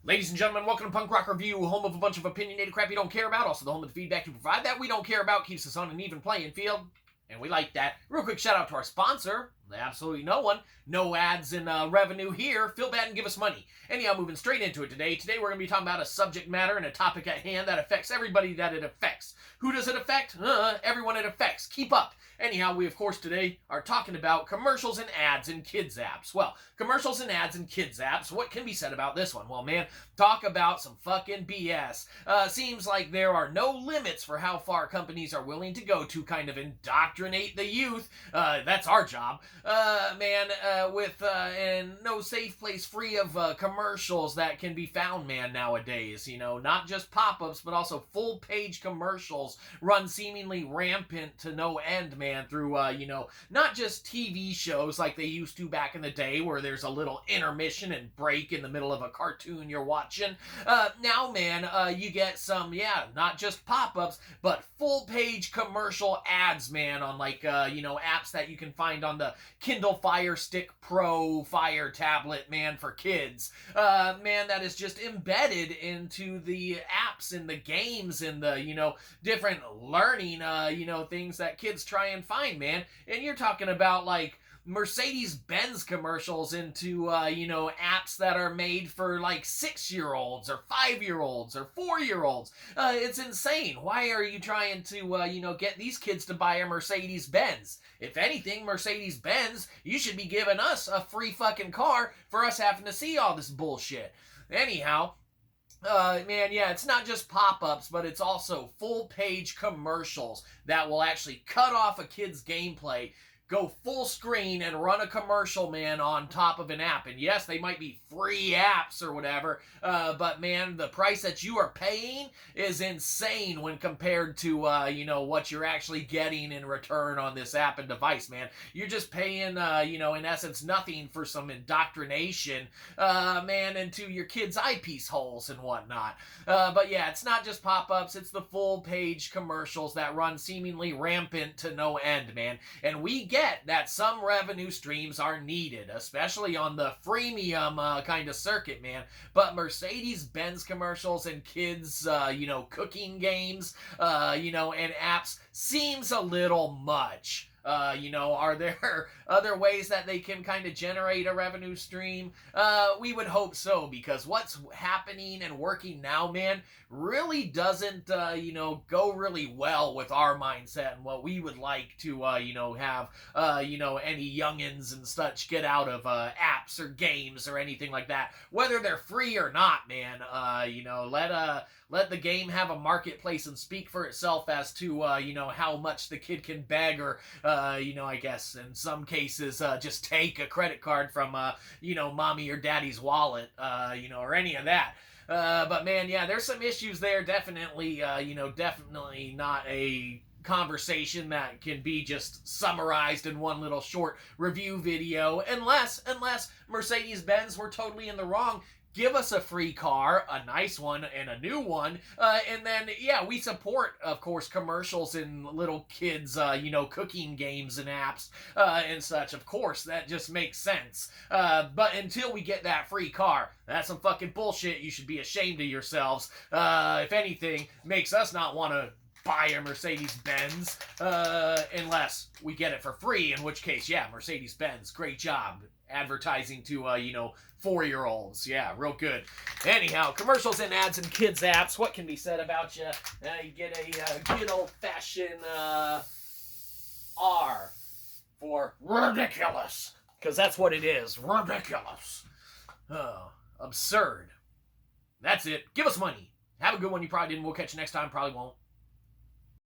Ladies and gentlemen, welcome to Punk Rock Review, home of a bunch of opinionated crap you don't care about, also the home of the feedback you provide that we don't care about, keeps us on an even playing field, and we like that. Real quick shout out to our sponsor, absolutely no one, no ads and revenue here, feel bad and give us money. Anyhow, moving straight into it today. Today we're going to be talking about a subject matter and a topic at hand that affects everybody that it affects. Who does it affect? Everyone it affects. Keep up. Anyhow, we of course today are talking about commercials and ads in kids apps. Well, commercials and ads in kids apps, what can be said about this one? Well, man, talk about some fucking BS. Seems like there are no limits for how far companies are willing to go to kind of indoctrinate the youth. That's our job. And no safe place free of commercials that can be found, man, nowadays. You know, not just pop-ups, but also full-page commercials run seemingly rampant to no end, man, through, not just TV shows like they used to back in the day where there's a little intermission and break in the middle of a cartoon you're watching. Now, man, you get some, not just pop-ups, but full-page commercial ads, man, on apps that you can find on the Kindle Fire Stick Pro Fire tablet, man, for kids. Man, that is just embedded into the apps and the games and the, different learning, things that kids try and find, man. And you're talking about, like, Mercedes-Benz commercials into, apps that are made for, like, 6-year-olds or 5-year-olds or 4-year-olds. It's insane. Why are you trying to, get these kids to buy a Mercedes-Benz? If anything, Mercedes-Benz, you should be giving us a free fucking car for us having to see all this bullshit. Anyhow, it's not just pop-ups, but it's also full-page commercials that will actually cut off a kid's gameplay, go full screen and run a commercial, man, on top of an app. And yes, they might be free apps or whatever, but man, the price that you are paying is insane when compared to, what you're actually getting in return on this app and device, man. You're just paying, in essence, nothing for some indoctrination, man, into your kids' eyepiece holes and whatnot. But yeah, it's not just pop-ups, it's the full-page commercials that run seemingly rampant to no end, man. And we get that some revenue streams are needed, especially on the freemium kind of circuit, man. But Mercedes-Benz commercials and kids, cooking games, and apps seems a little much. Are there other ways that they can kind of generate a revenue stream? We would hope so, because what's happening and working now, man, really doesn't, go really well with our mindset and what we would like to, have, any youngins and such get out of apps or games or anything like that, whether they're free or not, man. Let the game have a marketplace and speak for itself as to, how much the kid can beg or, I guess in some cases, just take a credit card from, mommy or daddy's wallet, or any of that. But man, yeah, there's some issues there. Definitely, definitely not a conversation that can be just summarized in one little short review video, unless Mercedes-Benz were totally in the wrong. Give us a free car, a nice one, and a new one, and then, we support, of course, commercials in little kids, cooking games and apps, and such. Of course, that just makes sense. But until we get that free car, that's some fucking bullshit. You should be ashamed of yourselves. If anything, makes us not want to buy a Mercedes-Benz, unless we get it for free, in which case, Mercedes-Benz, great job advertising to, 4-year-olds. Yeah, real good. Anyhow, commercials and ads and kids apps, what can be said about you? You get a good old-fashioned R for ridiculous, because that's what it is, ridiculous. Absurd. That's it. Give us money. Have a good one. You probably didn't. We'll catch you next time. Probably won't.